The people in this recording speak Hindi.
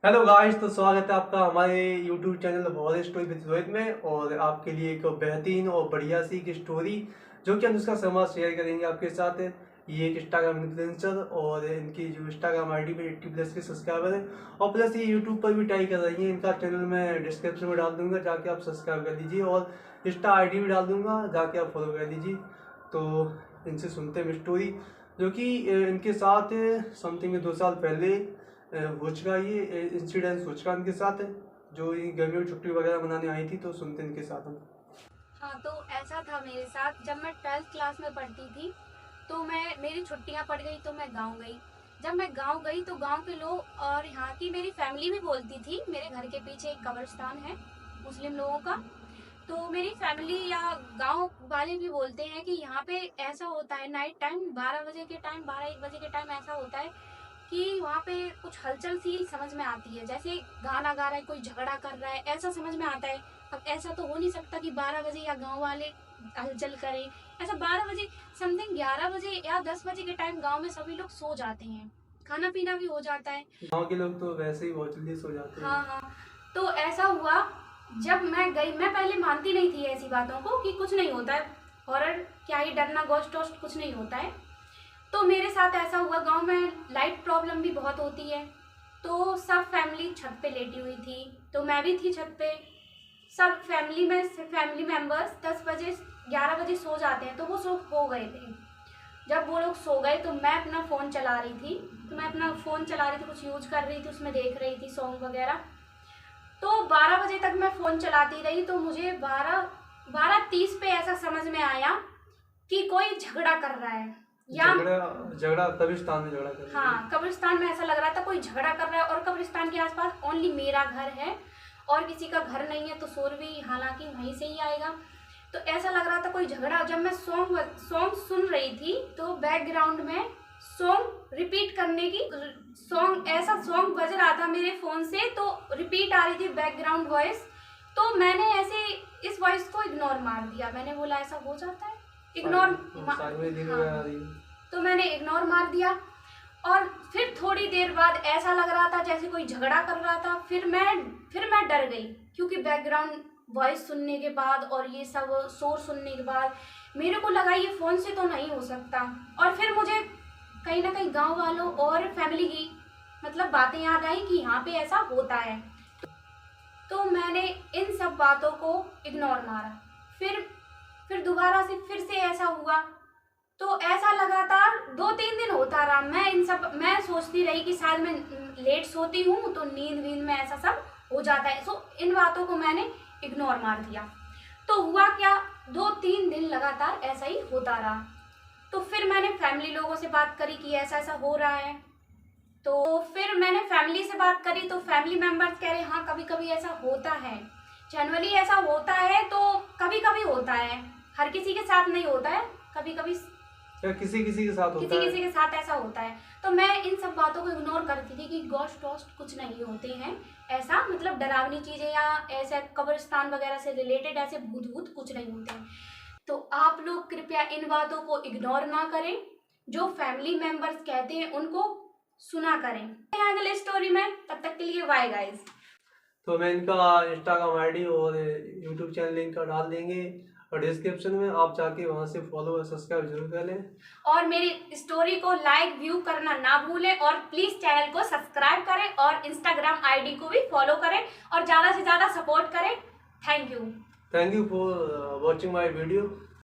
हेलो गाइस, तो स्वागत है आपका हमारे YouTube channel horror story with Rohit में। और आपके लिए एक बेहतरीन और बढ़िया सी एक स्टोरी जो कि अनुष्का शर्मा शेयर करेंगे आपके साथ। ये एक इंस्टाग्राम इन्फ्लुएंसर और इनकी जो इंस्टाग्राम आईडी पे 80+ के सब्सक्राइबर है और प्लस ये यूट्यूब पर भी ट्राई कर रही है। इनका चैनल मैं डिस्क्रिप्शन में डाल दूंगा, जाके आप सब्सक्राइब कर लीजिए और इंस्टा आईडी भी डाल दूंगा, जाके आप फॉलो कर लीजिए। तो इनसे सुनते हैं स्टोरी जो कि इनके साथ समथिंग 2 साल पहले हो चुका। ये इंसिडेंस हो चुका इनके साथ, जो ये गर्मियों की छुट्टी वगैरह मनाने आई थी। तो सुनते हैं इनके साथ हम। हाँ, तो ऐसा था मेरे साथ जब मैं 12th क्लास में पढ़ती थी। तो मेरी छुट्टियां पड़ गई तो मैं गांव गई। जब मैं गांव गई तो गांव के लोग और यहाँ की मेरी फैमिली भी बोलती थी। मेरे घर के पीछे एक कब्रिस्तान है मुस्लिम लोगों का। तो मेरी फैमिली या गांव वाले भी बोलते हैं कि यहाँ पे ऐसा होता है नाइट टाइम 12 बजे के टाइम, 12-1 बजे के टाइम ऐसा होता है कि वहाँ पे कुछ हलचल सी समझ में आती है, जैसे गाना गा रहा है, कोई झगड़ा कर रहा है, ऐसा समझ में आता है। अब ऐसा तो हो नहीं सकता कि 12 बजे या गांव वाले हलचल करें। ऐसा 12 बजे, समथिंग 11 बजे या 10 बजे के टाइम गांव में सभी लोग सो जाते हैं, खाना पीना भी हो जाता है। गाँव के लोग तो वैसे ही बहुत जल्दी सो जाते हैं। हाँ हाँ। तो ऐसा हुआ, जब मैं गई, मैं पहले मानती नहीं थी ऐसी बातों को कि कुछ नहीं होता है, हॉरर क्या ही डरना, गोस्ट वोस्ट कुछ नहीं होता है। तो मेरे साथ ऐसा हुआ, गांव में लाइट प्रॉब्लम भी बहुत होती है। तो सब फैमिली छत पे लेटी हुई थी, तो मैं भी थी छत पे। सब फैमिली मेंबर्स 10 बजे 11 बजे सो जाते हैं, तो वो सो गए थे। जब वो लोग सो गए तो मैं अपना फ़ोन चला रही थी। कुछ यूज कर रही थी, उसमें देख रही थी सॉन्ग वगैरह। तो 12 बजे तक मैं फ़ोन चलाती रही। तो मुझे 12:30 पे ऐसा समझ में आया कि कोई झगड़ा कर रहा है, या झगड़ा झगड़ा कब्रिस्तान में झगड़ा कर रहे हाँ, कब्रिस्तान में ऐसा लग रहा था कोई झगड़ा कर रहा है। और कब्रिस्तान के आसपास ओनली मेरा घर है और किसी का घर नहीं है, तो शोर भी हालांकि वहीं से ही आएगा। तो ऐसा लग रहा था कोई झगड़ा। जब मैं सॉन्ग सुन रही थी तो बैकग्राउंड में सॉन्ग रिपीट करने की सॉन्ग बज रहा था मेरे फ़ोन से, तो रिपीट आ रही थी बैकग्राउंड वॉइस। तो मैंने ऐसे इस वॉइस को इग्नोर मार दिया। मैंने बोला ऐसा हो जाता है, इग्नोर। हाँ, तो मैंने इग्नोर मार दिया। और फिर थोड़ी देर बाद ऐसा लग रहा था जैसे कोई झगड़ा कर रहा था। फिर मैं डर गई, क्योंकि बैकग्राउंड वॉइस सुनने के बाद और ये सब शोर सुनने के बाद मेरे को लगा ये फ़ोन से तो नहीं हो सकता। और फिर मुझे कहीं ना कहीं गांव वालों और फैमिली की मतलब बातें याद आई कि यहाँ पे ऐसा होता है। तो मैंने इन सब बातों को इग्नोर मारा। फिर दोबारा से फिर से ऐसा हुआ। तो ऐसा लगातार 2-3 दिन होता रहा। मैं सोचती रही कि शायद मैं लेट सोती हूँ तो नींद वींद में ऐसा सब हो जाता है। सो इन बातों को मैंने इग्नोर मार दिया। तो हुआ क्या, 2-3 दिन लगातार ऐसा ही होता रहा। तो फिर मैंने फैमिली लोगों से बात करी कि ऐसा ऐसा हो रहा है। तो फिर मैंने फैमिली से बात करी तो फैमिली मेंबर्स कह रहे हाँ कभी कभी ऐसा होता है, जनरली ऐसा होता है। तो कभी कभी होता है, हर किसी के साथ नहीं होता है, कभी कभी किसी किसी के साथ होता है। किसी के साथ ऐसा होता है। तो मैं इन सब बातों को इग्नोर करती थी कि गोस्ट वोस्ट कुछ नहीं होते हैं, ऐसा मतलब डरावनी चीजें या ऐसे कब्रिस्तान वगैरह से रिलेटेड ऐसे भूत भूत कुछ नहीं होते हैं। तो आप लोग कृपया इन बातों को इग्नोर ना करें, जो फैमिली मेंबर्स कहते हैं उनको सुना करें। अगले स्टोरी में, तब तक के लिए बाय गाइस। तो मैं इनका इंस्टाग्राम आईडी और यूट्यूब चैनल लिंक का डाल देंगे और डिस्क्रिप्शन में, आप जाके वहां से फॉलो और सब्सक्राइब जरूर कर लें। और मेरी स्टोरी को लाइक व्यू करना ना भूलें और प्लीज चैनल को सब्सक्राइब करें और इंस्टाग्राम आईडी को भी फॉलो करें और ज़्यादा से ज़्यादा सपोर्ट करें। Thank you for watching my video.